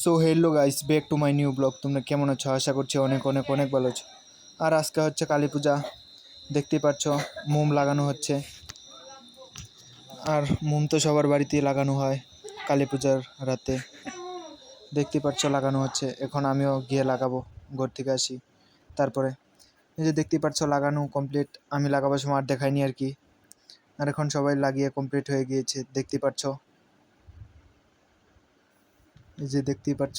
So hello guys, back to my new blog. তোমরা কেমন আছো? আশা করছি অনেক অনেক অনেক ভালো আছো। আর আজকে হচ্ছে কালী পূজা, দেখতেই পাচ্ছ মোম লাগানো হচ্ছে। আর মোম তো সবার বাড়িতেই লাগানো হয় কালী পূজার রাতে। দেখতেই পাচ্ছ লাগানো হচ্ছে, এখন আমিও গিয়ে লাগাবো, ঘর থেকে আসি তারপরে। এই যে দেখতেই পাচ্ছ লাগানো কমপ্লিট, আমি লাগাবার সময় আর দেখাইনি আর কি। আর এখন সবাই লাগিয়ে কমপ্লিট হয়ে গিয়েছে, দেখতেই পাচ্ছ। এই যে দেখতেই পাচ্ছ,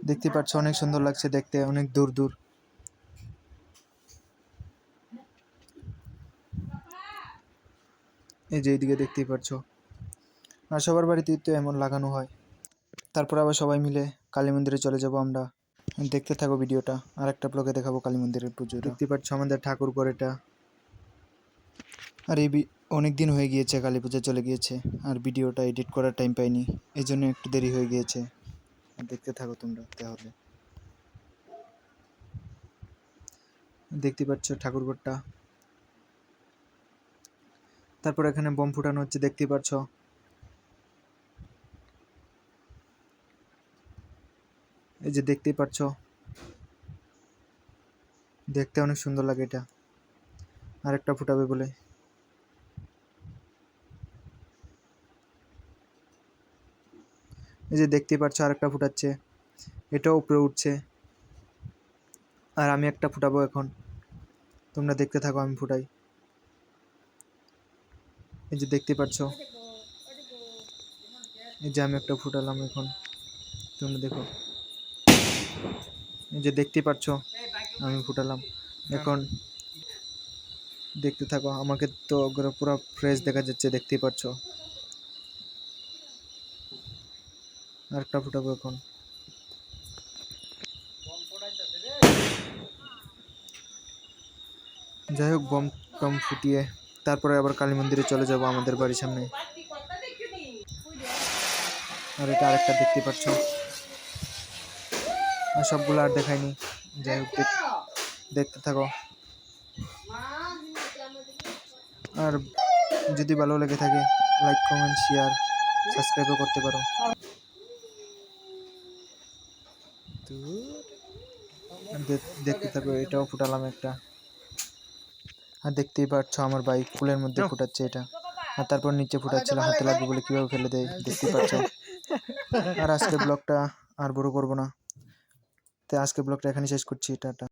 দেখতে পাচ্ছ অনেক সুন্দর লাগছে দেখতে, অনেক দূর দূর। এই যে এইদিকে দেখতেই পাচ্ছ। আর সবার বাড়িতেই তো এমন লাগানো হয়। তারপর আবার সবাই মিলে কালী মন্দিরে চলে যাব আমরা। দেখতে থাকো ভিডিওটা, আর একটা ব্লগে দেখাবো কালী মন্দিরের পুজো। দেখতে পাচ্ছ আমাদের ঠাকুর ঘর এটা। আর অনেক দিন হয়ে গিয়েছে, কালী পূজা চলে গিয়েছে, আর ভিডিওটা এডিট করার টাইম পাইনি, এই জন্য একটু দেরি হয়ে গিয়েছে। দেখতে থাকো তোমরা তাহলে। দেখতে পাচ্ছ ঠাকুরঘরটা। তারপর এখানে বোম ফুটানো হচ্ছে, দেখতেই পাচ্ছ। এই যে দেখতেই পাচ্ছ, দেখতে অনেক সুন্দর লাগে এটা। আরেকটা ফুটাবে বলে। এই যে দেখতেই পাচ্ছ আরেকটা ফুটাচ্ছে, এটাও উপরে উঠছে। আর আমি একটা ফুটাবো এখন, তোমরা দেখতে থাকো আমি ফুটাই। এই যে দেখতে পাচ্ছ, এই যে আমি একটা ফুটালাম এখন, তোমরা দেখো। এই যে দেখতে পাচ্ছ আমি ফুটালাম এখন, দেখতে থাকো। আমাকে তো পুরো ফ্রেশ দেখা যাচ্ছে, দেখতেই পাচ্ছ। আরেকটা ফুটাবো এখন। যাই হোক, বম টম ফুটিয়ে তারপরে আবার কালী মন্দিরে চলে যাব আমাদের বাড়ির সামনে। আর এটা আরেকটা দেখতে পাচ্ছ। আর সবগুলো আর দেখাইনি। যাই হোক দেখতে থাকো। আর যদি ভালো লেগে থাকে লাইক কমেন্ট শেয়ার সাবস্ক্রাইবও করতে পারো। দেখতে থাকো, এটাও ফুটালাম একটা। আর দেখতেই পাচ্ছ আমার বাইক ফুলের মধ্যে ফুটাচ্ছে এটা। আর তারপর নিচে ফুটাচ্ছিল, হাতে লাগবে বলে কিভাবে ফেলে দেয়, দেখতেই পাচ্ছ। আর আজকে ব্লগটা আর বড় করবো না, তাই আজকে ব্লগটা এখানে শেষ করছি। টাটা।